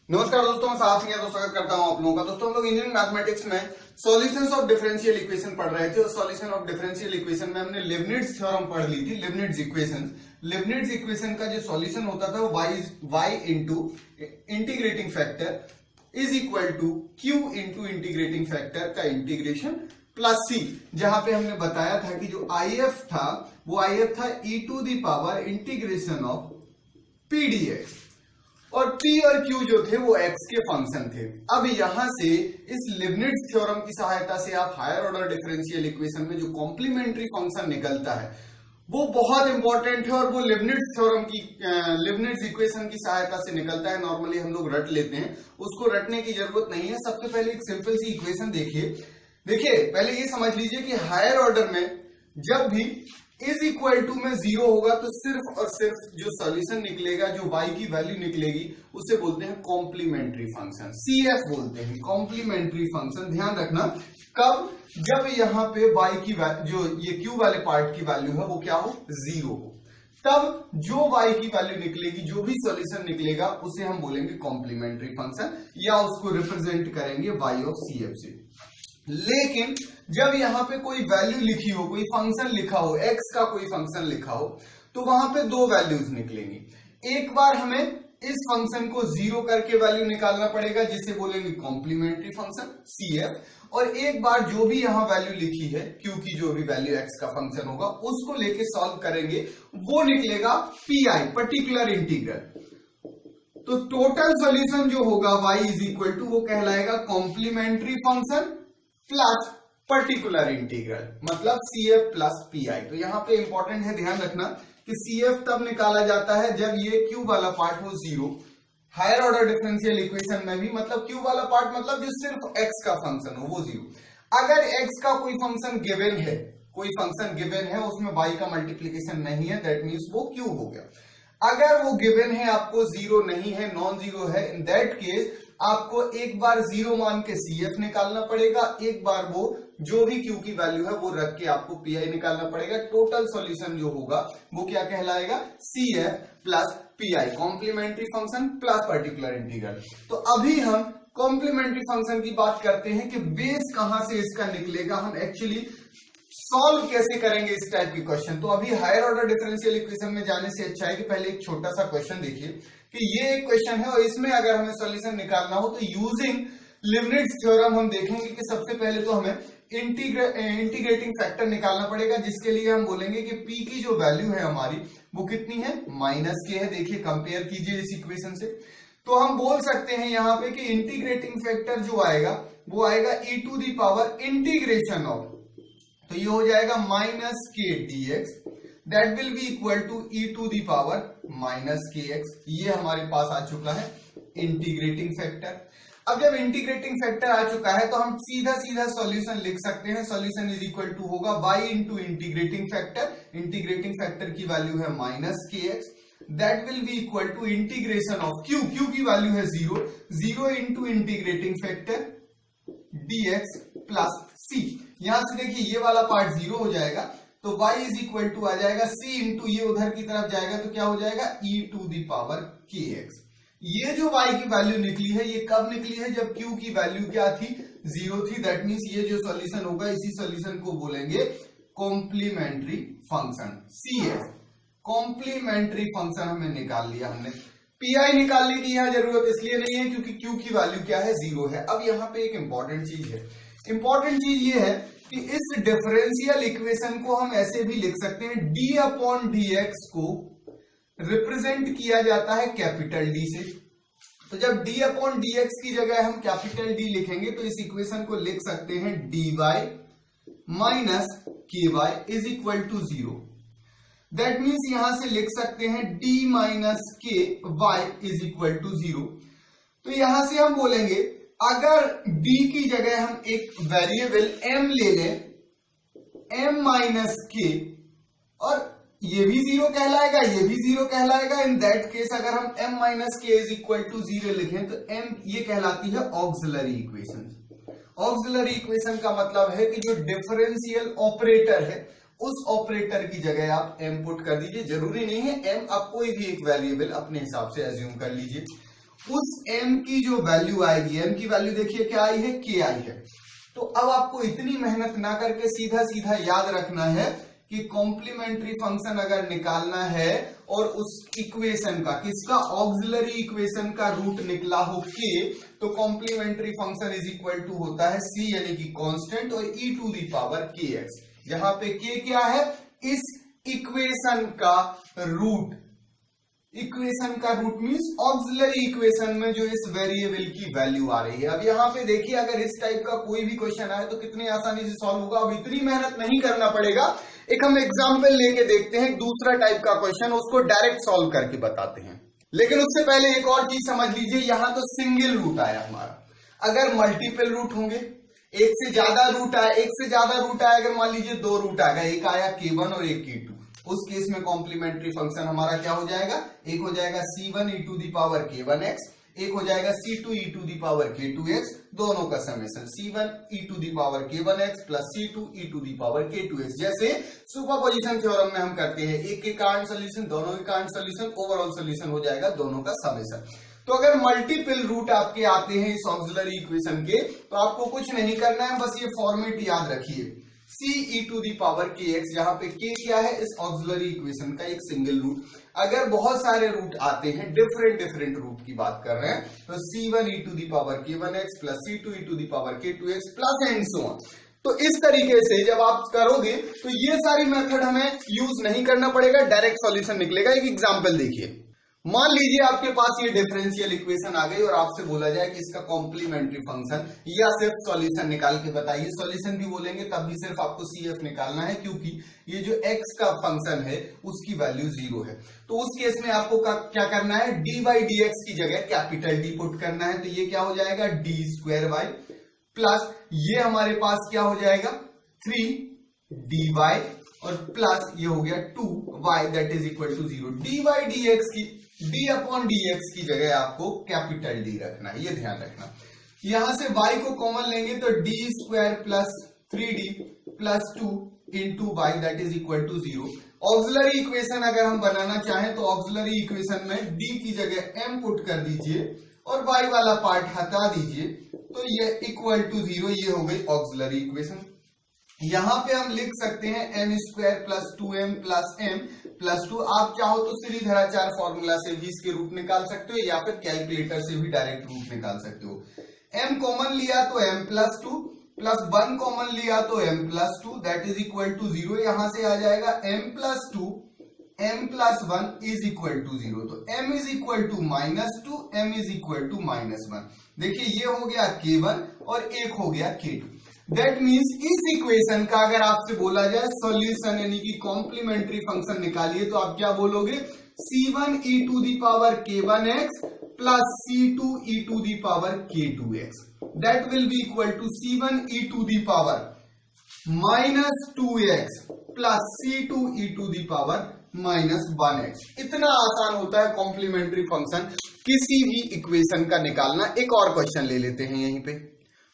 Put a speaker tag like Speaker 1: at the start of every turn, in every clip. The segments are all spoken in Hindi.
Speaker 1: नमस्कार दोस्तों, मैं साहब सिंह स्वागत करता हूं आप लोगों का। दोस्तों हम लोग इंजीनियरिंग मैथमेटिक्स में सॉल्यूशंस ऑफ डिफरेंशियल इक्वेशन पढ़ रहे थे और सॉल्यूशन ऑफ डिफरेंशियल इक्वेशन में हमने लिबनिट्ज थ्योरम पढ़ ली थी। लिबनिट्ज इक्वेशन का जो सॉल्यूशन होता था वो y into integrating factor is equal to q into integrating factor का इंटीग्रेशन प्लस c, जहां पे हमने बताया था कि जो if था वो if था e to the power integration of p dx और p और q जो थे वो x के फंक्शन थे। अब यहां से इस लिबनिट्ज थ्योरम की सहायता से आप हायर ऑर्डर डिफरेंशियल इक्वेशन में जो कॉम्प्लीमेंट्री फंक्शन निकलता है वो बहुत इंपॉर्टेंट है और वो लिबनिट्ज इक्वेशन की सहायता से निकलता है। नॉर्मली हम लोग रट लेते हैं, उसको रटने की जरूरत नहीं है। सबसे पहले एक सिंपल सी इक्वेशन देखिए पहले ये समझ लीजिए कि हायर ऑर्डर में जब भी इज इक्वल टू में 0 होगा तो सिर्फ और सिर्फ जो सॉल्यूशन निकलेगा, जो y की वैल्यू निकलेगी, उसे बोलते हैं कॉम्प्लीमेंट्री फंक्शन, CF बोलते हैं, कॉम्प्लीमेंट्री फंक्शन। ध्यान रखना, कब? जब यहाँ पे y की जो ये q वाले पार्ट की वैल्यू है वो क्या हो, 0 हो, तब जो y की वैल्यू निकलेगी, जो भी सॉल्यूशन निकलेगा उसे हम बोलेंगे कॉम्प्लीमेंट्री फंक्शन या उसको रिप्रेजेंट करेंगे y ऑफ CF से। लेकिन जब यहां पे कोई वैल्यू लिखी हो, कोई फंक्शन लिखा हो, x का कोई फंक्शन लिखा हो, तो वहां पे दो वैल्यूज निकलेंगी। एक बार हमें इस फंक्शन को 0 करके वैल्यू निकालना पड़ेगा जिसे बोलेंगे कॉम्प्लीमेंट्री फंक्शन CF, और एक बार जो भी यहां वैल्यू लिखी है q की, जो भी वैल्यू x का फंक्शन होगा उसको लेके सॉल्व करेंगे, वो निकलेगा PI, पर्टिकुलर इंटीग्रल। तो टोटल सॉल्यूशन जो होगा y इज इक्वल टू, वो कहलाएगा complementary function plus particular integral, मतलब CF प्लस PI। तो यहां पे इंपॉर्टेंट है, ध्यान रखना कि CF तब निकाला जाता है जब ये Q वाला पार्ट हो 0। हायर ऑर्डर डिफरेंशियल इक्वेशन में भी मतलब Q वाला पार्ट मतलब जो सिर्फ x का फंक्शन हो वो 0। अगर x का कोई फंक्शन गिवन है, उसमें y का मल्टीप्लीकेशन नहीं है, दैट मीन्स वो Q हो गया। अगर वो गिवन है, आपको 0 नहीं है, नॉन 0 है, इन दैट केस आपको एक बार 0 मान के CF निकालना पड़ेगा, एक बार वो जो भी Q की वैल्यू है वो रख के आपको PI निकालना पड़ेगा। टोटल सॉल्यूशन जो होगा वो क्या कहलाएगा, CF plus PI, complementary function plus particular integral. तो अभी हम कॉम्प्लीमेंट्री फंक्शन की बात करते हैं कि बेस कहां से इसका निकलेगा, हम एक्चुअली सॉल्व कैसे करेंगे इस टाइप की क्वेश्चन। तो अभी हायर ऑर्डर डिफरेंशियल इक्वेशन में जाने से अच्छा है कि पहले एक छोटा सा क्वेश्चन देखिए कि ये एक क्वेश्चन है और इसमें अगर हमें सॉल्यूशन निकालना हो तो यूजिंग लिबनिट्ज थ्योरम हम देखेंगे कि सबसे पहले तो हमें इंटीग्रेटिंग फैक्टर निकालना पड़ेगा, जिसके लिए हम बोलेंगे कि p की जो वैल्यू है हमारी वो कितनी है, -k है। देखिए कंपेयर कीजिए इस इक्वेशन से, तो हम बोल सकते हैं यहाँ पे कि इंटीग्रेटिंग फैक्टर जो आएगा वो आएगा e to the power integration of, तो ये हो जाएगा -k dx, that will be equal to e to the power -kx। ये हमारे पास आ चुका है इंटीग्रेटिंग फैक्टर। अब जब इंटीग्रेटिंग फैक्टर आ चुका है तो हम सीधा सॉल्यूशन लिख सकते हैं। सॉल्यूशन इज इक्वल टू होगा y इंटू इंटीग्रेटिंग फैक्टर की वैल्यू है -kx, that will be equal to integration of q की वैल्यू है 0 into integrating factor dx plus c। यहां से देखिए ये वाला पार्ट 0 हो जाएगा तो y इज इक्वल टू आ जाएगा c इंटू ये उधर की तरफ जाएगा तो क्या हो जाएगा e to the power kx। ये जो y की वैल्यू निकली है ये कब निकली है, जब q की वैल्यू क्या थी, 0 थी। दैट मींस ये जो सॉल्यूशन होगा इसी सॉल्यूशन को बोलेंगे complementary function CF। Complementary function हमें निकाल लिया हमने। PI निकालने की यहां जरूरत इसलिए नहीं है क्योंकि q की वैल्यू क्या है, 0 है। अब यहां पे एक इंपॉर्टेंट चीज ये है कि इस डिफरेंशियल इक्वेशन को हम ऐसे भी लिख सकते हैं, d अपॉन dx को रिप्रेजेंट किया जाता है कैपिटल D से। तो जब d अपॉन dx की जगह हम कैपिटल D लिखेंगे तो इस इक्वेशन को लिख सकते हैं dy minus ky is equal to 0। That means यहां से लिख सकते हैं d minus ky is equal to 0। तो यहां से हम बोलेंगे अगर d की जगह हम एक वेरिएबल m ले लें, m माइनस k, और ये भी 0 कहलाएगा, ये भी 0 कहलाएगा, इन दैट केस अगर हम m minus k is equal to 0 लिखें तो m ये कहलाती है ऑक्सिलरी इक्वेशन। ऑक्सिलरी इक्वेशन का मतलब है कि जो डिफरेंशियल ऑपरेटर है उस ऑपरेटर की जगह आप m पुट कर दीजिए। जरूरी नहीं है m, आप कोई भी एक वेरिएबल अपने हिसाब से एज्यूम कर लीजिए। उस m की जो वैल्यू आएगी, m की वैल्यू देखिए क्या आई है, k आई है। तो अब आपको इतनी मेहनत ना करके सीधा सीधा याद रखना है कि कॉम्प्लीमेंट्री फंक्शन अगर निकालना है और उस इक्वेशन का, किसका, ऑक्सिलरी इक्वेशन का रूट निकला हो k, तो complementary function is equal to होता है c यानी कि कांस्टेंट और e to the power kx। जहां पे k क्या है, इस इक्वेशन का रूट। इक्वेशन का रूट मींस ऑक्सिलरी इक्वेशन में जो इस वेरिएबल की वैल्यू आ रही है। अब यहाँ पे देखिए अगर इस टाइप का कोई भी क्वेश्चन आए तो कितनी आसानी से सॉल्व होगा। अब इतनी मेहनत नहीं करना पड़ेगा। एक हम एग्जांपल लेके देखते हैं, दूसरा टाइप का क्वेश्चन, उसको डायरेक्ट सॉल्व करके बताते हैं। लेकिन उससे पहले एक और चीज समझ लीजिए, यहाँ तो सिंगल रूट आया हमारा। अगर मल्टीपल रूट होंगे, एक से ज्यादा रूट आया, एक से ज्यादा रूट आया, अगर मान लीजिए दो रूट आ गया, एक आया k1 और एक k2, उस केस में कॉम्प्लीमेंट्री फंक्शन हमारा क्या हो जाएगा, एक हो जाएगा c1 e to the power k1x, एक हो जाएगा c2 e to the power k2x, दोनों का summation c1 e to the power k1x plus c2 e to the power k2x। जैसे सुपरपोजिशन थ्योरम में हम करते हैं, एक के कारण सोल्यूशन, दोनों के कारण सोल्यूशन, ओवरऑल सोल्यूशन हो जाएगा दोनों का समेशन। तो अगर मल्टीपल रूट आपके आते हैं इस ऑक्सिलरी इक्वेशन के, तो आपको कुछ नहीं करना है, बस ये फॉर्मेट याद रखिए, c e to the power kx, जहां पे k क्या है, इस ऑक्सिलरी इक्वेशन का एक सिंगल रूट। अगर बहुत सारे रूट आते हैं, डिफरेंट रूट की बात कर रहे हैं, तो c1 e to the power k1x plus c2 e to the power k2x plus and so on. तो इस तरीके से जब आप करोगे तो ये सारी मेथड हमें यूज नहीं करना पड़ेगा, डायरेक्ट सॉल्यूशन निकलेगा। एक एग्जांपल देखिए, मान लीजिए आपके पास ये डिफरेंशियल इक्वेशन आ गई और आपसे बोला जाए कि इसका कॉम्प्लीमेंट्री फंक्शन या सिर्फ सॉल्यूशन निकाल के बताइए। सॉल्यूशन भी बोलेंगे तब भी सिर्फ आपको CF निकालना है, क्योंकि ये जो x का फंक्शन है उसकी वैल्यू 0 है। तो उस केस में आपको क्या करना है, dy dx की जगह कैपिटल D पुट करना है। तो ये क्या हो जाएगा, d स्क्वायर y प्लस ये हमारे पास क्या हो जाएगा 3dy और प्लस ये हो गया 2y that is equal to 0। dy dx की d अपॉन dx की जगह आपको कैपिटल D रखना है, ये ध्यान रखना। यहां से y को कॉमन लेंगे तो d square plus 3d plus 2 into y that is equal to 0। Auxiliary equation अगर हम बनाना चाहें तो ऑक्सिलरी इक्वेशन में d की जगह m पुट कर दीजिए और y वाला पार्ट हटा दीजिए, तो ये इक्वल टू 0। ये हो गई ऑक्सिलरी इक्वेशन। यहां पे हम लिख सकते हैं m square plus 2m plus m plus 2। आप चाहो तो श्रीधराचार्य फॉर्मूला से भी इसके रूट निकाल सकते हो या फिर कैलकुलेटर से भी डायरेक्ट रूट निकाल सकते हो। m कॉमन लिया तो m प्लस 2 प्लस 1 कॉमन लिया तो m plus 2 that is equal to 0। यहां से आ जाएगा m plus 2 m plus 1 is equal to 0। तो m is equal to -2, m is equal to -1। देखिए ये हो गया k1 और एक हो गया k2। दैट मीन्स इस इक्वेशन का अगर आपसे बोला जाए सॉल्यूशन यानी कि कॉम्प्लीमेंट्री फंक्शन निकालिए, तो आप क्या बोलोगे, c1 e to the power k1x plus c2 e to the power k2x that will be equal to c1 e to the power -2x plus c2 e to the power -1x। इतना आसान होता है कॉम्प्लीमेंट्री फंक्शन किसी भी इक्वेशन का निकालना। एक और क्वेश्चन ले लेते हैं यहीं पे।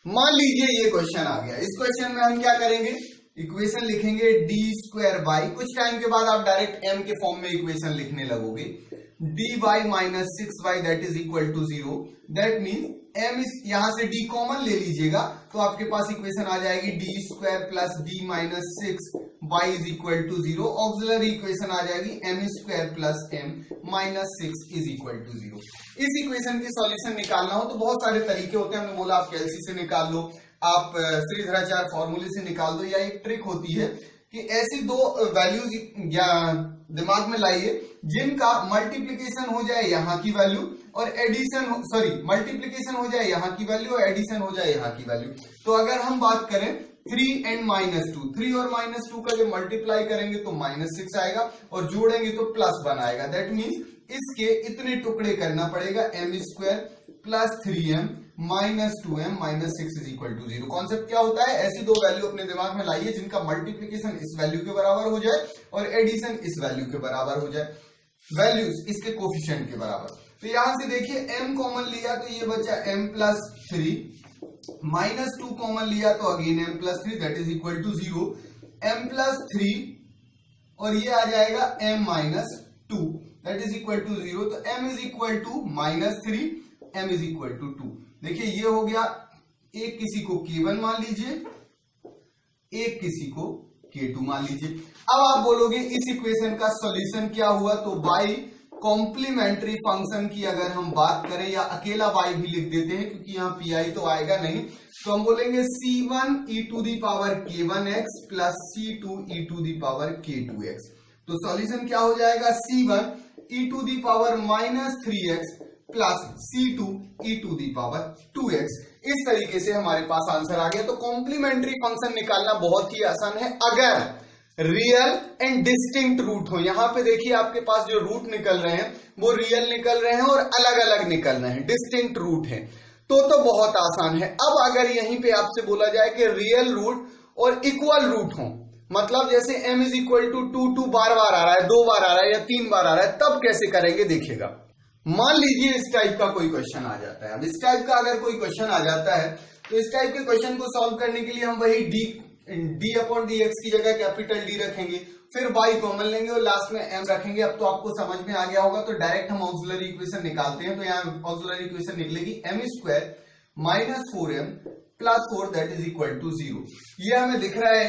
Speaker 1: मान लीजिए ये क्वेश्चन आ गया, इस क्वेश्चन में हम क्या करेंगे, इक्वेशन लिखेंगे d स्क्वायर y। कुछ टाइम के बाद आप डायरेक्ट m के फॉर्म में इक्वेशन लिखने लगोगे, dy minus 6y that is equal to 0। That mean m इस यहां से d कॉमन ले लीजिएगा तो आपके पास इक्वेशन आ जाएगी d square plus d minus 6y is equal to 0। Auxiliary equation आ जाएगी m square plus m minus 6 is equal to 0। इस इक्वेशन की सॉल्यूशन निकालना हो तो बहुत सारे तरीके होते हैं। हमने बोला आप कैलसी से निकाल लो, आप श्रीधराचार्य फॉर्मूले से निकाल दो, या एक ट्रिक होती है कि ऐसी दो वैल्यूज दिमाग में लाइए जिनका मल्टीप्लीकेशन हो जाए यहाँ की वैल्यू और एडिशन मल्टीप्लीकेशन हो जाए यहाँ की वैल्यू और एडिशन हो जाए यहाँ की वैल्यू। तो अगर हम बात करें 3 and -2, 3 और -2 का जब मल्टीप्लाई करेंगे तो -6 आएगा और जोड़ेंगे तो +1 आएगा। दैट मीन्स इसके इतने टुकड़े करना पड़ेगा, m square plus 3m minus 2m minus 6 is equal to 0। Concept क्या होता है, ऐसी दो वैल्यू अपने दिमाग में लाइए जिनका मल्टीप्लीकेशन इस वैल्यू के बराबर हो जाए और एडिशन इस वैल्यू के बराबर हो जाए, वैल्यूज इसके कोफिशिएंट के बराबर। तो यहां से देखिए m कॉमन लिया तो ये बचा m प्लस 3, -2 कॉमन लिया तो again m plus 3 that is equal to 0। m plus 3 और ये आ जाएगा m minus 2 that is equal to 0। तो m is equal to -3 m is equal to 2। देखिए ये हो गया, एक किसी को k1 मान लीजिए, एक किसी को k2 मान लीजिए। अब आप बोलोगे इस इक्वेशन का सॉल्यूशन क्या हुआ, तो y कॉम्प्लीमेंट्री फंक्शन की अगर हम बात करें, या अकेला y भी लिख देते हैं क्योंकि यहाँ pi तो आएगा नहीं, तो हम बोलेंगे c1 e to the power k1x plus c2 e to the power k2x। तो सॉल्यूशन क्या हो जाएगा, c1 e to the power -3x plus c2 e to the power 2x। इस तरीके से हमारे पास आंसर आ गया। तो कॉम्प्लीमेंट्री फंक्शन निकालना बहुत ही आसान है अगर रियल एंड डिस्टिंक्ट रूट हो। यहां पे देखिए आपके पास जो रूट निकल रहे हैं वो रियल निकल रहे हैं और अलग अलग निकल रहे हैं, डिस्टिंक्ट रूट है, तो बहुत आसान है। अब अगर यहीं पे आपसे बोला जाए कि रियल रूट और इक्वल रूट हो, मतलब जैसे m इज इक्वल टू 2 बार बार आ रहा है, 2 बार आ रहा है या 3 बार आ रहा है, तब कैसे करेंगे देखिएगा। मान लीजिए इस टाइप का कोई क्वेश्चन आ जाता है। अब इस टाइप का अगर कोई क्वेश्चन आ जाता है तो इस टाइप के क्वेश्चन को सॉल्व करने के लिए हम वही d अपॉन डी एक्स की जगह कैपिटल D रखेंगे, फिर y कॉमन लेंगे और लास्ट में m रखेंगे। अब तो आपको समझ में आ गया होगा, तो डायरेक्ट हम ऑक्सिलरी इक्वेशन निकालते हैं। तो यहाँ ऑक्सिलरी इक्वेशन निकलेगी m² -4m plus 4 that is equal to 0। ये हमें दिख रहा है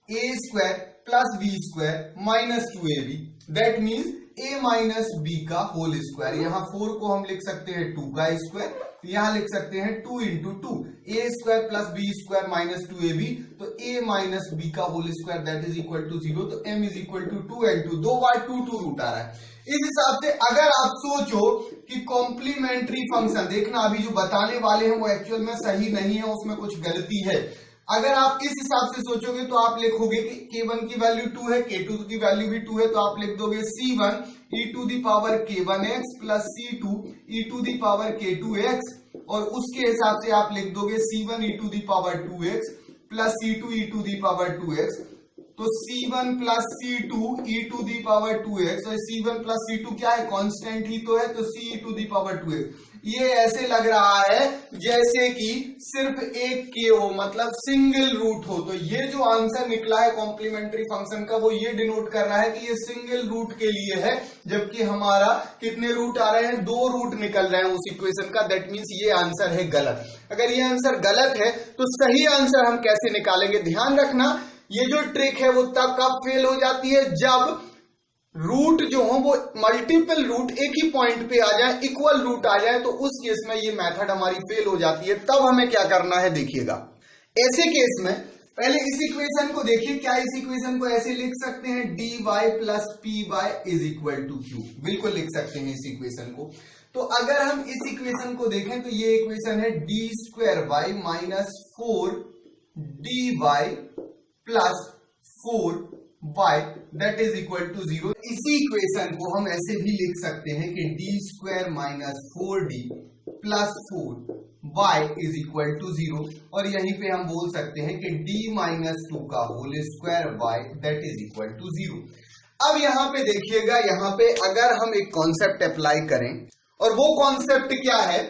Speaker 1: a² plus b² minus 2ab, that means a minus B का होल स्क्वायर। यहाँ 4 को हम लिख सकते हैं 2 का स्क्वायर, यहाँ लिख सकते हैं 2 into 2, a² plus b² minus 2ab, तो a माइनस बी का whole square that is equal to 0। तो m is equal to 2 and 2, 2 बार 2 रूट आ रहा है। इस हिसाब से अगर आप सोचो कि कॉम्प्लीमेंट्री फंक्शन, देखना अभी जो बताने वाले हैं वो एक्चुअल में सही नहीं है, उसमें कुछ गलती है। अगर आप इस हिसाब से सोचोगे तो आप लिखोगे कि k1 की वैल्यू 2 है, k2 की वैल्यू भी 2 है, तो आप लिख दोगे c1 e to the power k1x plus c2 e to the power k2x, और उसके हिसाब से आप लिख दोगे c1 e to the power 2x plus c2 e to the power 2x। तो c1 plus c2 e to the power 2x, और c1 प्लस c2 क्या है, कांस्टेंट ही तो है, तो c e to the power 2x। ये ऐसे लग रहा है जैसे कि सिर्फ एक k हो, मतलब सिंगल रूट हो। तो ये जो आंसर निकला है कॉम्प्लीमेंट्री फंक्शन का वो ये डिनोट कर रहा है कि ये सिंगल रूट के लिए है, जबकि हमारा कितने रूट आ रहे हैं, 2 रूट निकल रहे हैं उस इक्वेशन का। दैट मीन्स ये आंसर है गलत। अगर ये आंसर गलत है तो सही आंसर हम कैसे निकालेंगे, ध्यान रखना। ये जो ट्रिक है वो तब कब फेल हो जाती है, जब रूट जो हो वो मल्टीपल रूट एक ही पॉइंट पे आ जाए, इक्वल रूट आ जाए, तो उस केस में ये मेथड हमारी फेल हो जाती है। तब हमें क्या करना है देखिएगा, ऐसे केस में पहले इस इक्वेशन को देखिए। क्या इस इक्वेशन को ऐसे लिख सकते हैं, dy plus p y is equal to q, बिल्कुल लिख सकते हैं इस इक्वेशन को। तो अगर हम इस इक्वेशन को देखें तो ये इक्वेशन है d² minus 4dy plus 4y that is equal to 0। इसी इक्वेशन को हम ऐसे भी लिख सकते हैं कि d² minus 4d plus 4y is equal to 0, और यहीं पे हम बोल सकते हैं कि d माइनस 2 का whole square y that is equal to 0। अब यहां पे देखिएगा, यहां पे अगर हम एक कॉन्सेप्ट अप्लाई करें, और वो कॉन्सेप्ट क्या है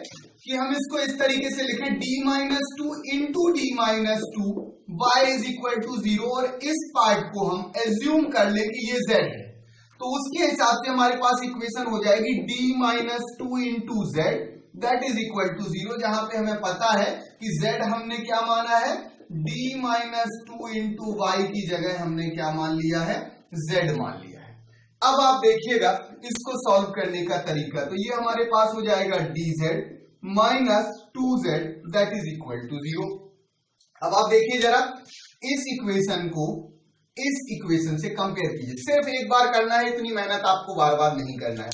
Speaker 1: कि हम इसको इस तरीके से लिखें, d minus 2 into d minus 2 y is equal to 0, और इस पार्ट को हम एज्यूम कर ले कि ये z है, तो उसके हिसाब से हमारे पास इक्वेशन हो जाएगी d minus 2 into z that is equal to 0, जहां पे हमें पता है कि z हमने क्या माना है, d माइनस 2 इंटू वाई की जगह हमने क्या मान लिया है, z मान लिया है। अब आप देखिएगा इसको सॉल्व करने का तरीका, तो ये हमारे पास हो जाएगा dz minus 2z that is equal to 0। अब आप देखिए जरा इस इक्वेशन को इस इक्वेशन से कंपेयर कीजिए, सिर्फ एक बार करना है, इतनी मेहनत आपको बार बार नहीं करना है।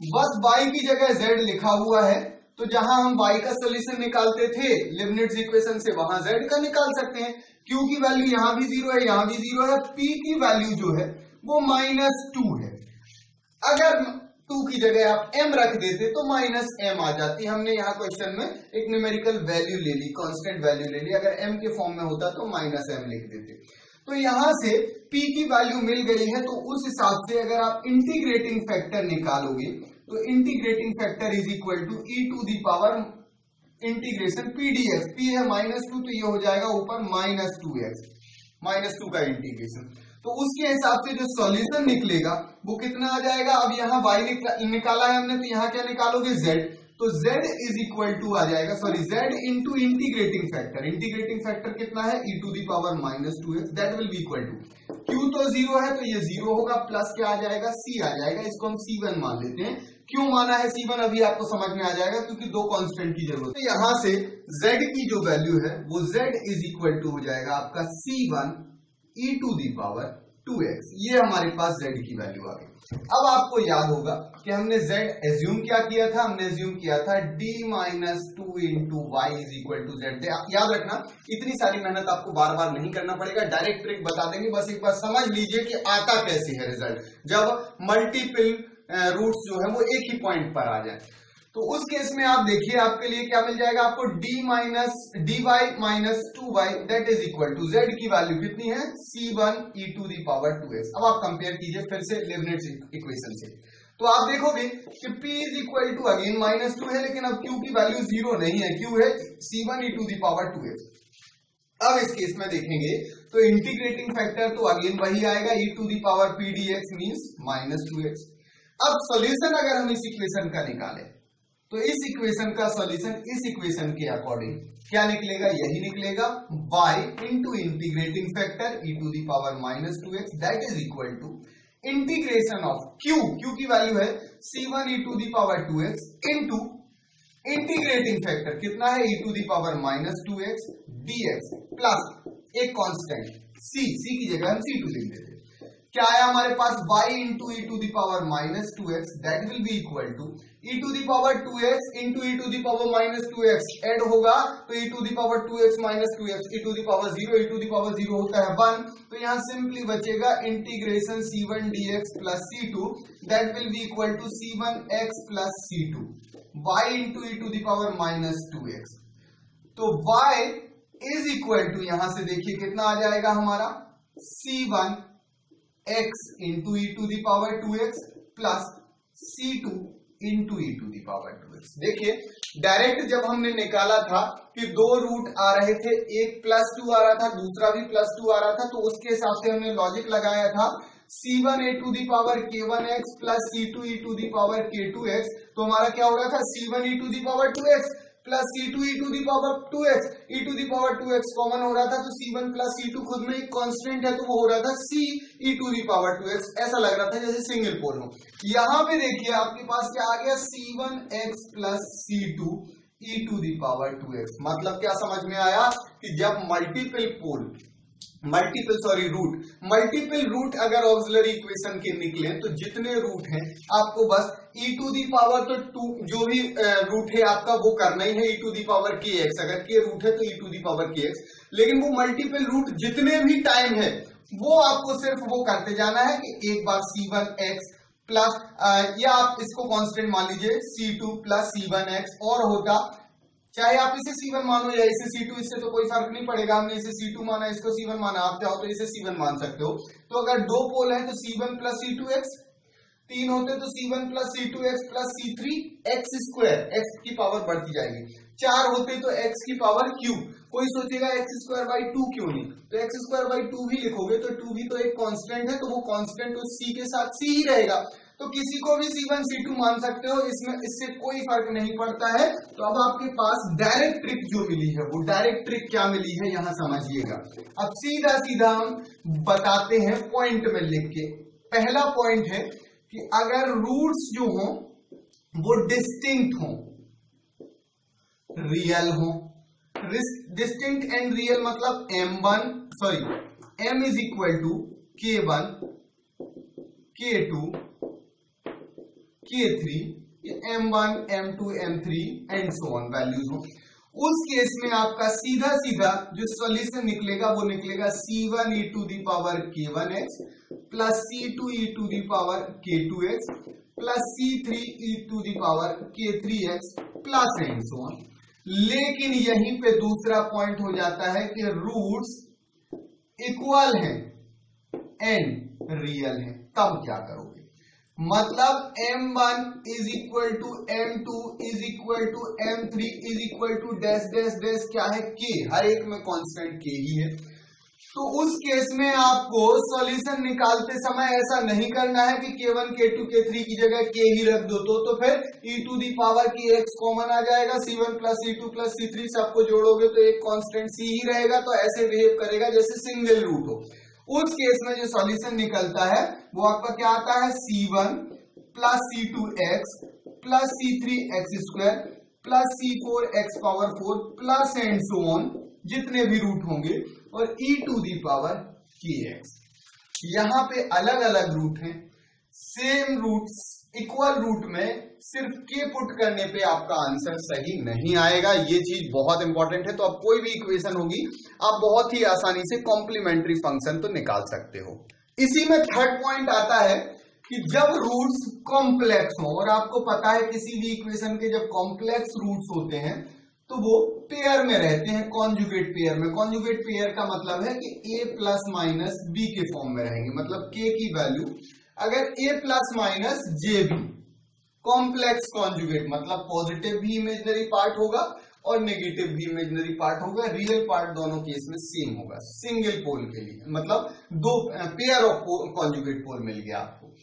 Speaker 1: बस y की जगह z लिखा हुआ है, तो जहां हम y का सोल्यूशन निकालते थे लिबनिट्ज इक्वेशन से, वहां z का निकाल सकते हैं। q की वैल्यू यहां भी 0 है, यहां भी 0 है, p की वैल्यू जो है वो -2 है। अगर 2 की जगह आप m रख देते तो -m आ जाती। हमने यहाँ क्वेश्चन में एक न्यूमेरिकल वैल्यू ले ली, कांस्टेंट वैल्यू ले ली, अगर m के फॉर्म में होता तो -m लिख देते। तो यहां से p की वैल्यू मिल गई है, तो उस हिसाब से अगर आप इंटीग्रेटिंग फैक्टर निकालोगे तो integrating factor is equal to e to the power integration p dx, p है -2 तो ये हो जाएगा ऊपर -2x, -2 का इंटीग्रेशन। तो उसके हिसाब से जो सॉल्यूशन निकलेगा वो कितना आ जाएगा। अब यहाँ y निकाला है हमने, तो यहाँ क्या निकालोगे z, तो z इज इक्वल टू आ जाएगा, sorry z into integrating factor, integrating factor कितना है e to the power minus 2x, that will be equal to q तो 0 है तो ये 0 होगा, प्लस क्या आ जाएगा c आ जाएगा, इसको हम c1 मान लेते हैं। क्यों माना है c1 अभी आपको समझ में आ जाएगा, क्योंकि दो कांस्टेंट की जरूरत है। यहां से z की जो वैल्यू है वो z इज इक्वल टू हो जाएगा आपका c1 e to the power 2x, ये हमारे पास z की वैल्यू आ गई। अब आपको याद होगा कि हमने z एज्यूम क्या किया था, हमने एज्यूम किया था d minus 2 into y is equal to z। याद रखना, इतनी सारी मेहनत आपको बार बार नहीं करना पड़ेगा, डायरेक्ट ट्रिक बता देंगे, बस एक बार समझ लीजिए कि आता कैसे है रिजल्ट जब मल्टीपल रूट्स जो है वो एक ही पॉइंट पर आ जाए। तो उस केस में आप देखिए आपके लिए क्या मिल जाएगा, आपको dy minus 2y that is equal to z की वैल्यू कितनी है c1 e to the power 2x। अब आप कंपेयर कीजिए फिर से लेबनिट्ज इक्वेशन से, तो आप देखोगे कि p is equal to again minus 2 है, लेकिन अब q की वैल्यू 0 नहीं है, q है c1 e to the power 2x। अब इस केस में देखेंगे तो इंटीग्रेटिंग फैक्टर तो अगेन वही आएगा e to the power p dx means minus 2x। अब सॉल्यूशन अगर हम इस इक्वेशन का निकालें तो इस इक्वेशन का सॉल्यूशन इस इक्वेशन के अकॉर्डिंग क्या निकलेगा, यही निकलेगा y into integrating factor e to the power minus 2x that is equal to integration of q की वैल्यू है c1 e to the power 2x into integrating factor कितना है e to the power minus 2x dx plus एक कांस्टेंट c की जगह हम c2 लिख देते हैं। क्या आया हमारे पास y into e to the power minus 2x that will be equal to e to the power 2x into e to the power minus 2x add होगा तो e to the power 2x minus 2x e to the power 0, e to the power 0 होता है 1, तो यहाँ सिंपली बचेगा integration c1 dx plus c2 that will be equal to c1x plus c2 y into e to the power minus 2x। तो y इज इक्वल टू यहां से देखिए कितना आ जाएगा हमारा c1 x into e to the power 2x plus c2 into e to the power 2x। देखिए डायरेक्ट जब हमने निकाला था कि दो रूट आ रहे थे, एक प्लस 2 आ रहा था दूसरा भी प्लस 2 आ रहा था, तो उसके हिसाब से हमने लॉजिक लगाया था c1 e to the power k1x plus c2 e to the power k2x। तो हमारा क्या हो रहा था c1 e to the power 2x plus c2 e to the power 2x, e to the power 2x common हो रहा था तो c1 प्लस c2 खुद में एक कांस्टेंट है तो वो हो रहा था c e to the power 2x, ऐसा लग रहा था जैसे सिंगल पोल हो। यहां पे देखिए आपके पास क्या आ गया c1x plus c2 e to the power 2x। मतलब क्या समझ में आया कि जब मल्टीपल रूट अगर ऑक्सिलरी इक्वेशन के निकले तो जितने रूट हैं आपको बस e टू दी पावर तो 2 जो भी रूट है आपका वो करना ही है e to the power kx, अगर k रूट है तो e to the power kx, लेकिन वो मल्टीपल रूट जितने भी टाइम है वो आपको सिर्फ वो करते जाना है कि एक बार c1x प्लस या आप इसको कांस्टेंट मान लीजिए c2 प्लस c1x, और होता चाहे आप इसे c1 मानो या इसे c2, इससे तो कोई फर्क नहीं पड़ेगा, हमने इसे c2 माना इसको c1 माना, आप चाहो तो इसे c1 मान सकते हो। तो अगर दो पोल है तो c1 प्लस c2x, तीन होते तो c1 plus c2x plus c3 x square, x की पावर बढ़ती जाएगी, चार होते तो x की पावर क्यूब। कोई सोचेगा x स्क्वायर बाई 2 क्यों नहीं, तो x स्क्वायर बाई 2 भी लिखोगे तो 2 भी तो एक कांस्टेंट है, तो वो कांस्टेंट उस c के साथ c ही रहेगा, तो किसी को भी c1 c2 मान सकते हो, इसमें इससे कोई फर्क नहीं पड़ता है। तो अब आपके पास डायरेक्ट ट्रिक जो मिली है वो डायरेक्ट ट्रिक क्या मिली है यहां समझिएगा। अब सीधा हम बताते हैं पॉइंट में लिख के। पहला पॉइंट है कि अगर रूट्स जो हो वो डिस्टिंक्ट हो, रियल हो, डिस्टिंक्ट एंड रियल मतलब m is equal to k1 k2 k3 m1 m2 m3 and so on values हो, उस केस में आपका सीधा जो सॉल्यूशन निकलेगा वो निकलेगा c1 e to the power k1x plus c2 e to the power k2x plus c3 e to the power k3x plus and so on. लेकिन यहीं पे दूसरा पॉइंट हो जाता है कि रूट्स इक्वल हैं एंड रियल हैं, तब क्या करोगे, मतलब m1 is equal to m2 is equal to m3 is equal to dash dash dash क्या है k, हर एक में कांस्टेंट k ही है। तो उस केस में आपको सॉल्यूशन निकालते समय ऐसा नहीं करना है कि k1 k2 k3 की जगह k ही रख दो, तो फिर e टू दी पावर की x कॉमन आ जाएगा, c1 plus c2 plus c3 सबको जोड़ोगे तो एक कांस्टेंट c ही रहेगा, तो ऐसे बिहेव करेगा जैसे सिंगल रूट हो। उस केस में जो सॉल्यूशन निकलता है वो आपका क्या आता है, c1 plus c2x plus c3x square plus c4x power 4 plus and so on, जितने भी रूट होंगे, और e to the power kx। यहां पे अलग अलग रूट हैं, सेम रूट्स इक्वल रूट में सिर्फ k पुट करने पे आपका आंसर सही नहीं आएगा, ये चीज बहुत इंपॉर्टेंट है। तो अब कोई भी इक्वेशन होगी आप बहुत ही आसानी से कॉम्प्लीमेंट्री फंक्शन तो निकाल सकते हो। इसी में थर्ड पॉइंट आता है कि जब रूट्स कॉम्प्लेक्स हो, और आपको पता है किसी भी इक्वेशन के जब कॉम्प्लेक्स रूट्स होते हैं तो वो पेयर में रहते हैं, कॉन्जुगेट पेयर में। कॉन्जुगेट पेयर का मतलब है कि a प्लस माइनस b के फॉर्म में रहेंगे, मतलब k की वैल्यू अगर a plus minus jb, complex conjugate मतलब पॉजिटिव भी इमेजिनरी पार्ट होगा और नेगेटिव भी इमेजिनरी पार्ट होगा, रियल पार्ट दोनों केस में सेम होगा। सिंगल पोल के लिए मतलब दो पेयर ऑफ कॉन्जुगेट पोल मिल गया आपको।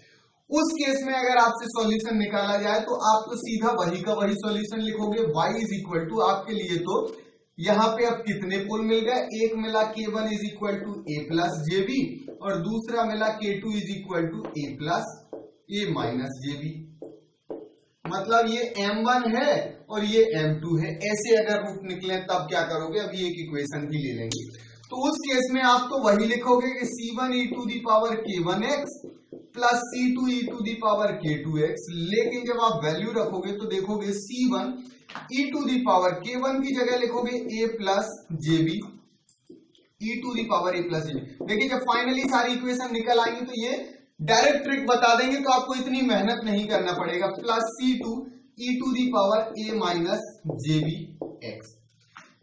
Speaker 1: उस केस में अगर आपसे सॉल्यूशन निकाला जाए तो आप तो सीधा वही का वही सॉल्यूशन लिखोगे, y इज इक्वल टू आपके लिए तो यहां पे अब कितने पोल मिल गए, एक मिला k1 is equal to a plus J B और दूसरा मिला k2 is equal to a plus a minus J B, मतलब ये m1 है और ये m2 है। ऐसे अगर रूट निकले तब क्या करोगे, अभी एक इक्वेशन भी ले लेंगे। तो उस केस में आप तो वही लिखोगे कि c1 e to the power k1x plus c2 e to the power k2x, लेकिन जब आप वैल्यू रखोगे तो देखोगे c1 e to the power k1 की जगह लिखोगे a plus JB e to the power a plus JB. देखिए जब फाइनली सारी इक्वेशन निकल आएंगी तो ये डायरेक्ट ट्रिक बता देंगे, तो आपको इतनी मेहनत नहीं करना पड़ेगा। Plus c2 e to the power a minus JB x,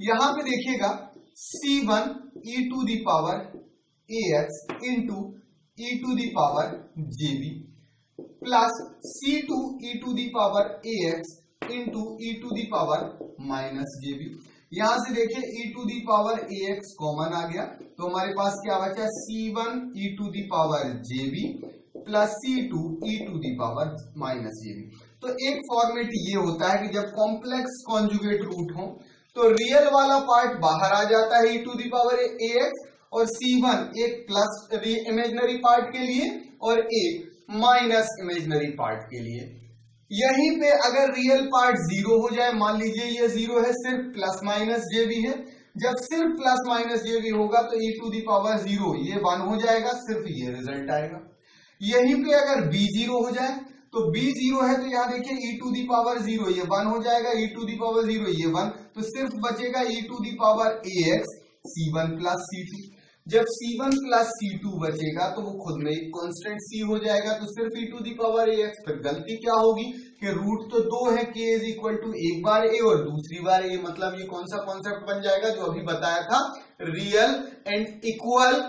Speaker 1: यहां पे देखिएगा c1 e to the power ax into e to the power JB plus c2 e to the power ax into e to the power minus JB. यहां से देखिए e to the power ax common आ गया, तो हमारे पास क्या बचा, c1 e to the power JB plus c2 e to the power minus जेबी। तो एक फॉर्मेट ये होता है कि जब कॉम्प्लेक्स कॉन्जुगेट रूट हो तो रियल वाला पार्ट बाहर आ जाता है e to the power ax, और c1 एक प्लस इमेजिनरी पार्ट के लिए और एक माइनस इमेजिनरी पार्ट के लिए। यहीं पे अगर रियल पार्ट जीरो हो जाए, मान लीजिए ये जीरो है, सिर्फ प्लस माइनस जे भी है, जब सिर्फ प्लस माइनस जे भी होगा तो e to the power zero ये 1 हो जाएगा, सिर्फ ये रिजल्ट आएगा। यहीं पे अगर b जीरो हो जाए तो b जीरो है तो यहाँ देखिए e to the power zero ये 1 हो जाएगा, e to the power zero ये 1, तो सिर्फ बचेगा e to the power ax c1 plus c2। जब c1 प्लस c2 बचेगा तो वो खुद में एक कांस्टेंट c हो जाएगा, तो सिर्फ e to the power ax। फिर गलती क्या होगी कि रूट तो दो है, k इज इक्वल टू एक बार a और दूसरी बार a, मतलब ये कौन सा कॉन्सेप्ट बन जाएगा जो अभी बताया था, real and equal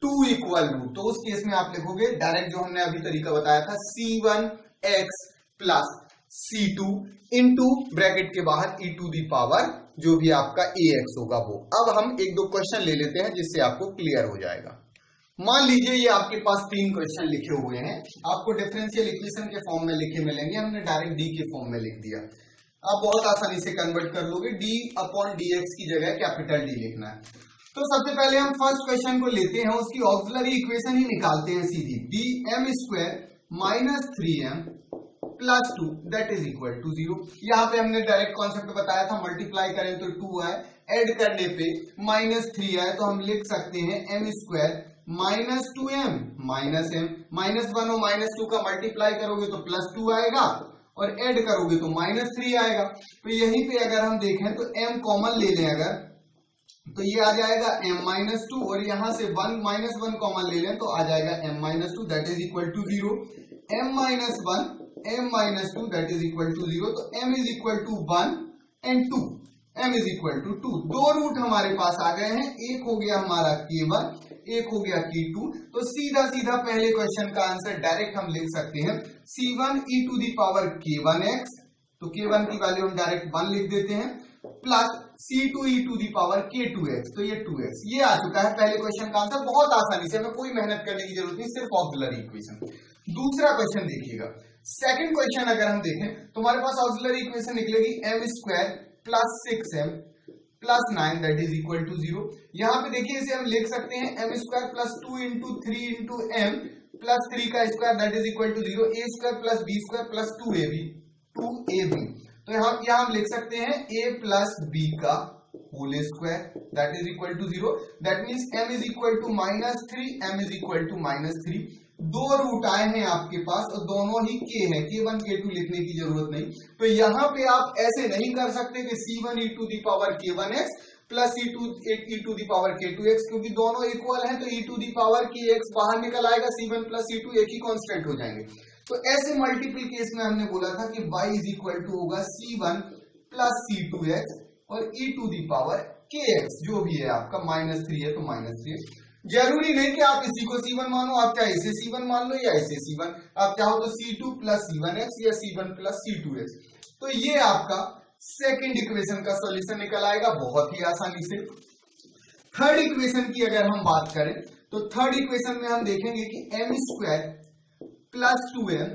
Speaker 1: two equal root. तो उस केस में आप लिखोगे डायरेक्ट जो हमने अभी तरीका बताया था, c1x plus c2 into bracket के बाहर e टू दी पावर जो भी आपका ax होगा वो। अब हम एक दो क्वेश्चन ले लेते हैं जिससे आपको क्लियर हो जाएगा। मान लीजिए ये आपके पास 3 क्वेश्चन लिखे हुए हैं, आपको डिफरेंशियल इक्वेशन के फॉर्म में लिखे मिलेंगे, हमने डायरेक्ट d के फॉर्म में लिख दिया। आप बहुत आसानी से कन्वर्ट कर लोगे, d अपॉन dx की जगह कैपिटल D लिखना है। तो सबसे पहले हम फर्स्ट क्वेश्चन को लेते हैं, उसकी ऑक्सिलरी इक्वेशन ही निकालते हैं सीधी, dm square minus 3m plus 2 that is equal to 0। यहाँ पे हमने डायरेक्ट कॉन्सेप्ट बताया था, मल्टीप्लाई करें तो 2 आए, ऐड करने पे माइनस 3 आए, तो हम लिख सकते हैं m square minus 2m minus m, minus 1 और माइनस 2 का मल्टीप्लाई करोगे तो प्लस 2 आएगा और ऐड करोगे तो माइनस 3 आएगा। तो यहीं पे अगर हम देखें तो m कॉमन ले लें अगर, तो ये आ जाएगा m माइनस 2 और यहां से 1 माइनस 1 कॉमन ले लें तो आ जाएगा m minus 2 that is equal to 0। m minus 1 m minus 2 that is equal to 0, तो m is equal to 1 and 2, m is equal to 2। दो रूट हमारे पास आ गए हैं, एक हो गया हमारा k1, एक हो गया k2। तो सीधा सीधा पहले क्वेश्चन का आंसर डायरेक्ट हम लिख सकते हैं c1 e to the power k1x, तो k1 की वैल्यू हम डायरेक्ट 1 लिख देते हैं, प्लस C2e⁻k2x, तो ये 2x ये आ चुका है पहले क्वेश्चन का आंसर, बहुत आसानी से, हमें कोई मेहनत करने की जरूरत नहीं, सिर्फ ऑक्सिलरी इक्वेशन। दूसरा क्वेश्चन देखिएगा, सेकंड क्वेश्चन अगर हम देखें तो हमारे पास ऑक्सिलरी इक्वेशन निकलेगी m² plus 6m plus 9 that is equal to 0। यहां पे देखिए इसे हम लिख सकते हैं m² plus 2 into 3 into m plus 3 का square that is equal to 0, a² plus b² plus 2ab। तो यहाँ हम लिख सकते हैं a प्लस b का whole square that is equal to 0। That means m is equal to -3, m is equal to -3। दो रूट आए हैं आपके पास और दोनों ही k है, k1 k2 लिखने की जरूरत नहीं। तो यहाँ पे आप ऐसे नहीं कर सकते कि c1e⁻k1x प्लस e⁻k2x, क्योंकि दोनों इक्वल हैं, तो e⁻kx बाहर निकल आएगा, c1 प्लस c2 एक ही कांस्टेंट हो जाएंगे। तो ऐसे मल्टीपल केस में हमने बोला था कि y इज इक्वल टू होगा c1 प्लस c2x और e⁻kx, जो भी है आपका -3 है तो -3। जरूरी नहीं कि आप इसी को c1 मानो, आप चाहे इसे c1 मान लो या इसे c1, आप चाहो तो c2 प्लस c1x या c1 प्लस c2x। तो ये आपका सेकंड इक्वेशन का सॉल्यूशन निकल आएगा बहुत ही आसानी से। थर्ड इक्वेशन की अगर हम बात करें तो थर्ड इक्वेशन में हम देखेंगे कि m² plus 2m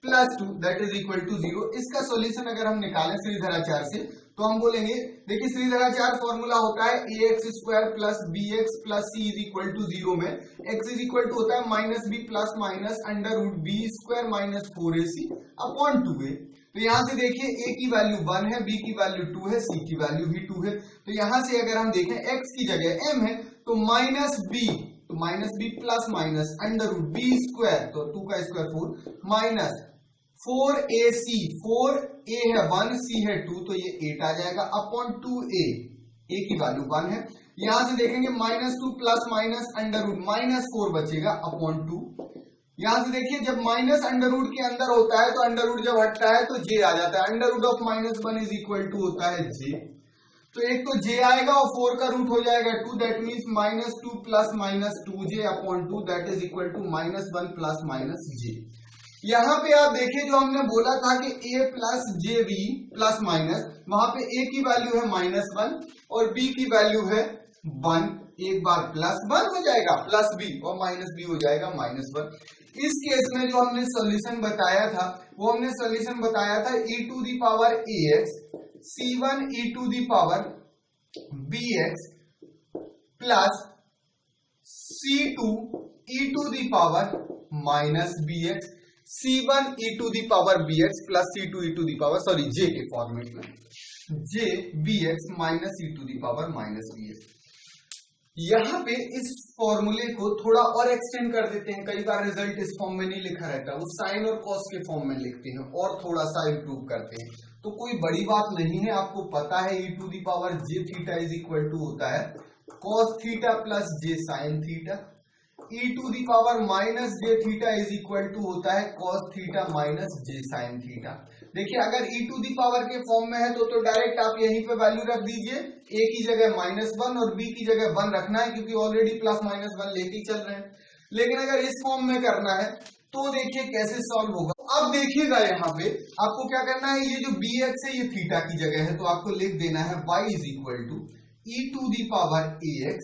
Speaker 1: plus 2 that is equal to 0। इसका सॉल्यूशन अगर हम निकालें श्रीधराचार्य से तो हम बोलेंगे, देखिए श्रीधराचार्य फॉर्मूला होता है ax² plus bx plus c is equal to 0 में x इज इक्वल टू होता है -b plus minus √b² minus 4ac upon 2a। तो यहां से देखिए a की वैल्यू 1 है, b की वैल्यू 2 है, c की वैल्यू भी 2 है। तो यहां से अगर हम देखें x की जगह m है तो -b प्लस माइनस √b², तो 2 का स्क्वायर 4 माइनस 4ac, 4a है 1, c है 2, तो ये 8 आ जाएगा अपॉन 2a, a की वैल्यू 1 है। यहां से देखेंगे -2 प्लस माइनस -4 बचेगा अपॉन 2। यहां से देखिए जब माइनस अंडर के अंदर होता है तो अंडर जब हटता है तो j आ जाता है, √(-1) इज इक्वल टू होता है j। तो एक तो j आएगा और 4 का रूट हो जाएगा 2, that means -2 plus minus 2j upon 2 that is equal to -1 plus minus j। यहाँ पे आप देखिए जो हमने बोला था कि a plus jb plus minus, वहां पे a की वैल्यू है -1 और b की वैल्यू है 1, एक बार +1 हो जाएगा प्लस b और माइनस b हो जाएगा -1। इस केस में जो हमने सॉल्यूशन बताया था वो हमने सॉल्यूशन बताया था e⁻ax c1 e⁻bx plus c2 e⁻−bx, c1 e⁻bx plus c2 j के फॉर्मेट में j bx माइनस e⁻−bx। यहाँ पे इस फॉर्मूले को थोड़ा और एक्सटेंड कर देते हैं, कई बार रिजल्ट इस फॉर्म में नहीं लिखा रहता, वो साइन और कॉस के फॉर्म में लिखते हैं और थोड़ा सा इंप्रूव करते हैं। तो कोई बड़ी बात नहीं है, आपको पता है e⁻j theta is equal to होता है cos theta plus j sine theta, e⁻j theta is equal to होता है cos theta minus j sine theta. देखिए अगर e⁻ के फॉर्म में है तो डायरेक्ट आप यहीं पे वैल्यू रख दीजिए, a की जगह -1 और b की जगह 1 रखना है क्योंकि ऑलरेडी +-1 लेके चल रहे हैं। लेकिन अगर इस फॉर्म में करना है तो देखिए कैसे सॉल्व होगा। अब देखिएगा यहाँ पे आपको क्या करना है, ये जो bx है ये थीटा की जगह है तो आपको लिख देना है y is equal to e⁻ax,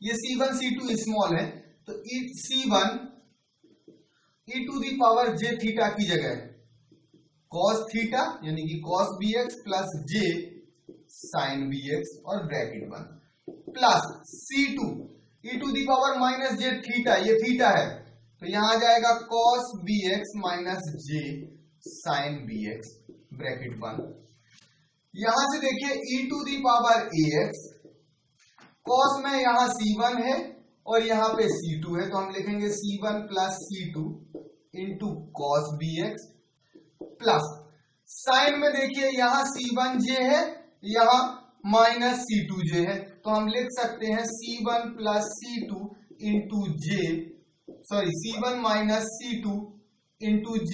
Speaker 1: ये c1 c2 स्मॉल है तो c1 e⁻j थीटा की जगह cos थीटा यानी कि cos bx plus j sin bx और bracket 1 plus c2 e⁻−j theta, ये थीटा है तो यहां आ जाएगा cos bx minus j sin bx bracket 1। यहां से देखिए e⁻ax cos में यहां c1 है और यहां पे c2 है तो हम लिखेंगे c1 plus c2 into cos bx plus sign में देखिए यहां c1j है, यहां माइनस c2j है तो हम लिख सकते हैं c1 plus c2 into c1 minus c2 into j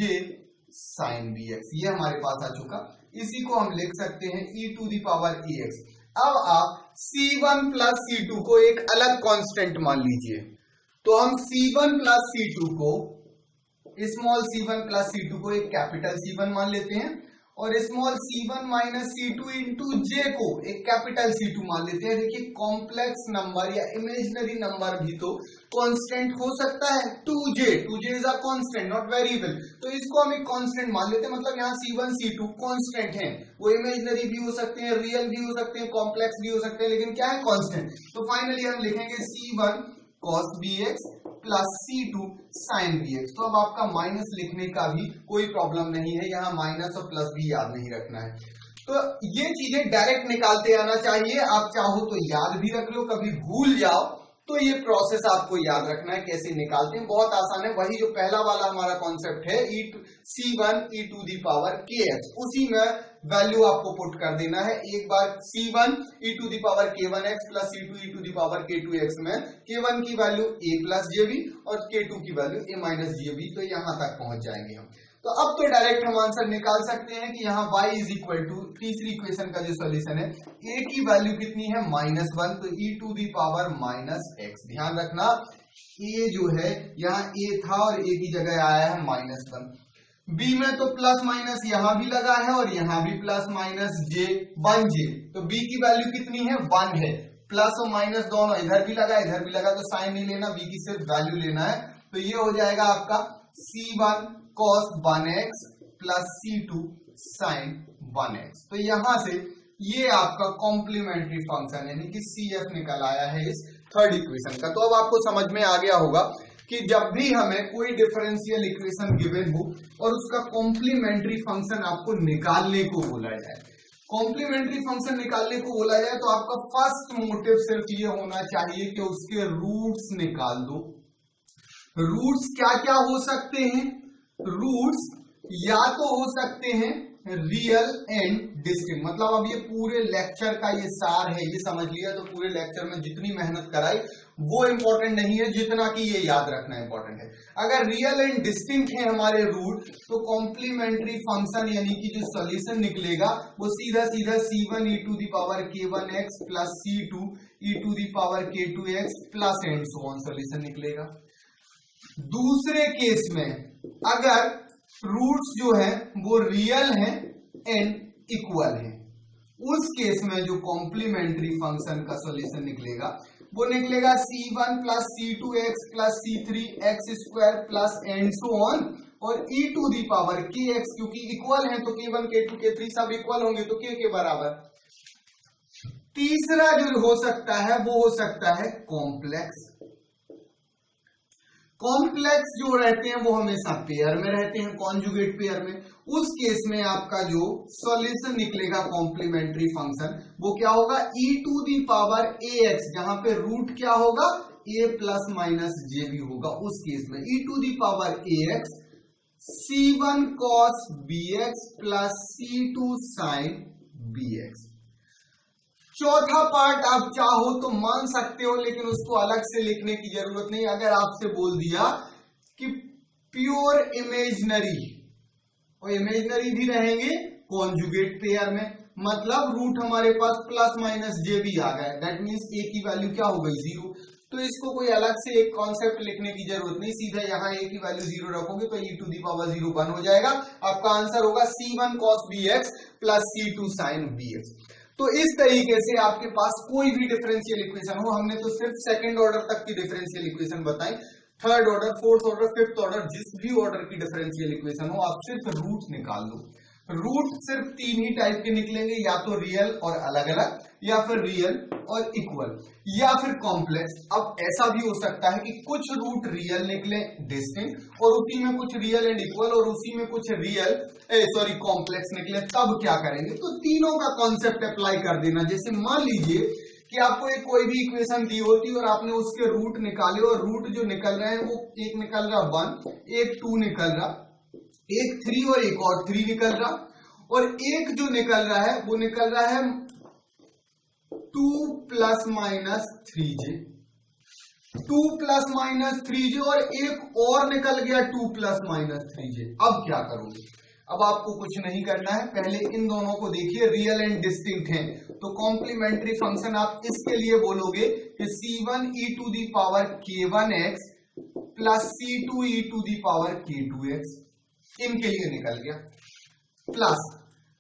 Speaker 1: sine bx, ये हमारे पास आ चुका। इसी को हम लिख सकते हैं e⁻ax। अब आप c1 प्लस c2 को एक अलग कांस्टेंट मान लीजिए, तो हम c1 प्लस c2 को स्मॉल c1 प्लस c2 को एक कैपिटल C1 मान लेते हैं और small c1 minus c2 into जे को एक कैपिटल C2 मान लेते हैं। देखिए कॉम्प्लेक्स नंबर या इमेजिनरी नंबर भी तो कांस्टेंट हो सकता है। 2j is a constant not variable, तो इसको हम एक कांस्टेंट मान लेते हैं। मतलब यहाँ c1 c2 कांस्टेंट हैं, वो इमेजिनरी भी हो सकते हैं, रियल भी हो सकते हैं, कॉम्प्लेक्स भी हो सकते हैं, लेकिन क्या है कांस्टेंट। तो फाइनली हम लिखेंगे c1 cos bx plus c2 sin bx। तो अब आपका माइनस लिखने का भी कोई प्रॉब्लम नहीं है, यहाँ माइनस और प्लस भी याद नहीं रखना है। तो ये चीजें डायरेक्ट निकालते आना चाहिए। आप चाहो तो याद भी रख लो, कभी भूल जाओ तो ये प्रोसेस आपको याद रखना है कैसे निकालते हैं, बहुत आसान है। वही जो पहला वाला हमारा कॉन्सेप्ट है c1 e to the power kx, उसी में वैल्यू आपको पुट कर देना है। एक बार c1 e to the power k1x plus c2 e to the power k2x में k1 की वैल्यू a प्लस jb और k2 की वैल्यू a माइनस jb, तो यहां तक पहुंच जाएंगे हम। तो अब तो डायरेक्ट हम आंसर निकाल सकते हैं कि यहाँ y इज इक्वल टू तीसरी इक्वेशन का जो सॉल्यूशन है a की वैल्यू कितनी है -1, तो e to the power -x। ध्यान रखना a जो है यहाँ a था और a की जगह आया है -1। b में तो प्लस माइनस यहां भी लगा है और यहां भी प्लस माइनस j 1j, तो b की वैल्यू कितनी है 1 है। प्लस और माइनस दोनों इधर भी लगा इधर भी लगा, तो साइन नहीं लेना, b की सिर्फ वैल्यू लेना है। तो ये हो जाएगा आपका c1 cos 1x plus c2 sin 1x। तो यहां से ये आपका कॉम्प्लीमेंट्री फंक्शन यानी कि CF निकल आया है इस थर्ड इक्वेशन का। तो अब आपको समझ में आ गया होगा कि जब भी हमें कोई डिफरेंशियल इक्वेशन गिवन हो और उसका कॉम्प्लीमेंट्री फंक्शन आपको निकालने को बोला जाए, कॉम्प्लीमेंट्री फंक्शन निकालने को बोला जाए, तो आपका फर्स्ट मोटिव सिर्फ ये होना चाहिए कि उसके रूट्स निकाल दो। रूट्स क्या क्या हो सकते हैं? रूट्स या तो हो सकते हैं रियल एंड डिस्टिंक्ट, मतलब अब ये पूरे लेक्चर का ये सार है, ये समझ लिया। तो पूरे लेक्चर में जितनी मेहनत कराई वो इंपॉर्टेंट नहीं है जितना कि ये याद रखना इंपॉर्टेंट है। अगर रियल एंड डिस्टिंक्ट है हमारे रूट, तो कॉम्प्लीमेंट्री फंक्शन यानी कि जो सॉल्यूशन निकलेगा वो सीधा सीधा c1 e to the power k1x plus c2 e to the power k2x plus and so on solution निकलेगा। दूसरे केस में अगर रूट्स जो है वो रियल है एंड इक्वल है, उस केस में जो कॉम्प्लीमेंट्री फंक्शन का सॉल्यूशन निकलेगा वो निकलेगा c1 plus c2x plus c3 x square plus and so on, और e to the power kx, क्योंकि इक्वल है तो k1 k2 k3 सब इक्वल होंगे तो k के बराबर। तीसरा जो हो सकता है वो हो सकता है कॉम्प्लेक्स। कॉम्प्लेक्स जो रहते हैं वो हमेशा पेयर में रहते हैं, कॉन्जुगेट पेयर में। उस केस में आपका जो सॉल्यूशन निकलेगा कॉम्प्लीमेंट्री फंक्शन वो क्या होगा e to the power ax, जहां पे रूट क्या होगा a प्लस माइनस j भी होगा। उस केस में e to the power ax c1 cos bx plus c2 sin bx। चौथा पार्ट आप चाहो तो मान सकते हो, लेकिन उसको अलग से लिखने की जरूरत नहीं। अगर आपसे बोल दिया कि प्योर इमेजिनरी, और इमेजिनरी भी रहेंगे कॉन्जुगेट पेयर में, मतलब रूट हमारे पास प्लस माइनस जे भी आ गया, दैट मींस ए की वैल्यू क्या हो गई 0। तो इसको कोई अलग से एक कॉन्सेप्ट लिखने की जरूरत नहीं, सीधा यहाँ ए की वैल्यू 0 रखोगे तो e टू दी पावर 0 1 हो जाएगा। आपका आंसर होगा c1 cos bx plus c2 sin bx। तो इस तरीके से आपके पास कोई भी डिफरेंशियल इक्वेशन हो, हमने तो सिर्फ सेकंड ऑर्डर तक की डिफरेंशियल इक्वेशन बताई, third order, fourth order, fifth order, जिस भी ऑर्डर की डिफरेंशियल इक्वेशन हो, आप सिर्फ रूट निकाल दो। रूट सिर्फ तीन ही टाइप के निकलेंगे, या तो रियल और अलग अलग, या फिर रियल और इक्वल, या फिर कॉम्प्लेक्स। अब ऐसा भी हो सकता है कि कुछ रूट रियल निकले डिस्टिंक्ट, और उसी में कुछ रियल एंड इक्वल, और उसी में कुछ रियल कॉम्प्लेक्स निकले, तब क्या करेंगे? तो तीनों का कॉन्सेप्ट अप्लाई कर देना। जैसे मान लीजिए कि आपको एक कोई भी इक्वेशन दी होती और आपने उसके रूट निकाले, और रूट जो निकल रहे हैं वो एक निकल रहा 1, एक 2 निकल रहा, एक 3 और एक और 3 निकल रहा, और एक जो निकल रहा है वो निकल रहा है 2 plus minus 3j, 2 plus minus 3j, और एक और निकल गया 2 प्लस माइनस 3j। अब क्या करोगे? अब आपको कुछ नहीं करना है, पहले इन दोनों को देखिए, रियल एंड डिस्टिंक्ट हैं, तो कॉम्प्लीमेंट्री फंक्शन आप इसके लिए बोलोगे कि c1 e to the power k1x plus c2 e to the power k2x, इनके लिए निकल गया, प्लस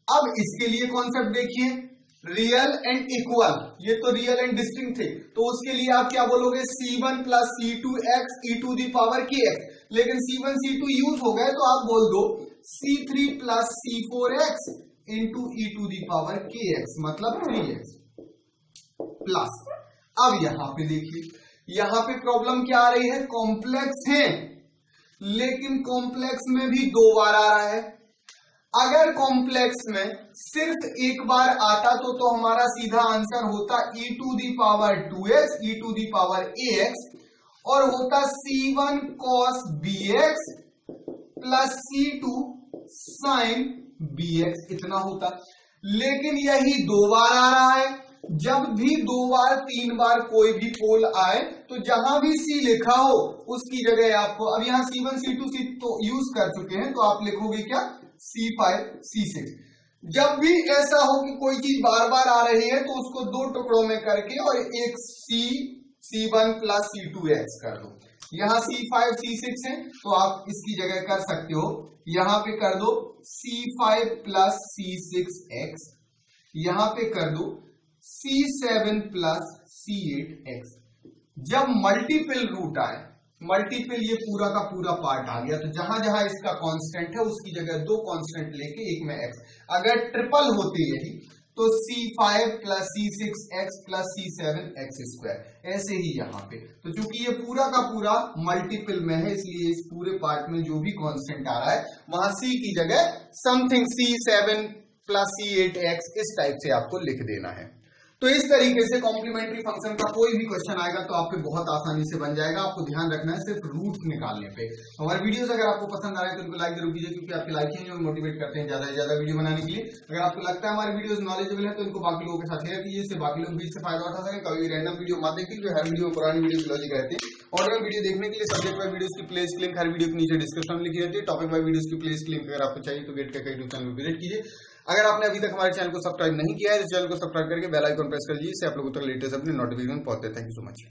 Speaker 1: अब इसके लिए कॉन्सेप्ट देखिए, रियल एंड इक्वल, ये तो रियल एंड डिस्टिंक्ट थे, तो उसके लिए आप क्या बोलोगे, C1 plus C2x e to the power kx, लेकिन C1 C2 यूज हो गए तो आप बोल दो C3 plus C4x into e to the power kx, मतलब 3x प्लस। अब यहां पे देखिए, यहां पे प्रॉब्लम क्या आ रही है, कॉम्प्लेक्स है, लेकिन कॉम्प्लेक्स में भी 2 बार आ रहा है। अगर कॉम्प्लेक्स में सिर्फ एक बार आता तो हमारा सीधा आंसर होता e to the power 2x e to the power ax, और होता C1 cos bx plus C2 sin bx, इतना होता। लेकिन यही 2 बार आ रहा है। जब भी 2 बार 3 बार कोई भी पोल आए तो जहां भी C लिखा हो उसकी जगह आपको, अब यहां C1 C2 C तो यूज कर चुके हैं, तो आप लिखोगे क्या, C5 C6। जब भी ऐसा हो कि कोई चीज बार बार आ रही है तो उसको 2 टुकड़ों में करके और एक C1 प्लस C2x कर दो। यहां C5 C6 है तो आप इसकी जगह कर सकते हो, यहां पे कर दो C5 प्लस C6x, यहां पे कर दो C7 प्लस C8x। जब मल्टीपल रूट आए, मल्टीपल ये पूरा का पूरा पार्ट आ गया, तो जहां जहां इसका कांस्टेंट है उसकी जगह 2 कांस्टेंट लेके एक में x। अगर ट्रिपल होते यही तो C5 plus C6x plus C7x square, ऐसे ही यहां पे। तो चूंकि ये पूरा का पूरा मल्टीपल में है इसलिए इस पूरे पार्ट में जो भी कांस्टेंट आ रहा है वहां C की जगह समथिंग C7 प्लस C8x इस टाइप से आपको लिख देना है। तो इस तरीके से कॉम्प्लीमेंट्री फंक्शन का कोई भी क्वेश्चन आएगा तो आपके बहुत आसानी से बन जाएगा। आपको ध्यान रखना है सिर्फ रूट्स निकालने पे। हमारे वीडियोस अगर आपको पसंद आ रहे हैं तो इनको लाइक जरूर कीजिए, क्योंकि आपके लाइक ही जो मोटिवेट करते हैं ज्यादा से ज्यादा वीडियो बनाने के लिए। अगर आपको लगता है हमारे वीडियोस नॉलेजेबल है तो इनको बाकी लोगों के साथ शेयर कीजिए, इससे बाकी लोग भी इससे फायदा उठा सकें। कभी रैंडम वीडियो मत देखिए, जो हर वीडियो पुरानी वीडियो की लॉजिक रहती है। और वीडियो देखने के लिए सब्जेक्ट वाइज वीडियोस की प्लेलिस्ट लिंक हर वीडियो के नीचे डिस्क्रिप्शन में लिखी रहती है। टॉपिक वाइज वीडियोस की प्लेलिस्ट लिंक अगर आपको चाहिए तो गेट का यूट्यूब चैनल पर विजिट कीजिए। अगर आपने अभी तक हमारे चैनल को सब्सक्राइब नहीं किया है तो चैनल को सब्सक्राइब करके बेल आइकन प्रेस कर लीजिए, इससे आप लोगों तक लेटेस्ट अपने नोटिफिकेशन पहुंचते हैं। Thank you so much.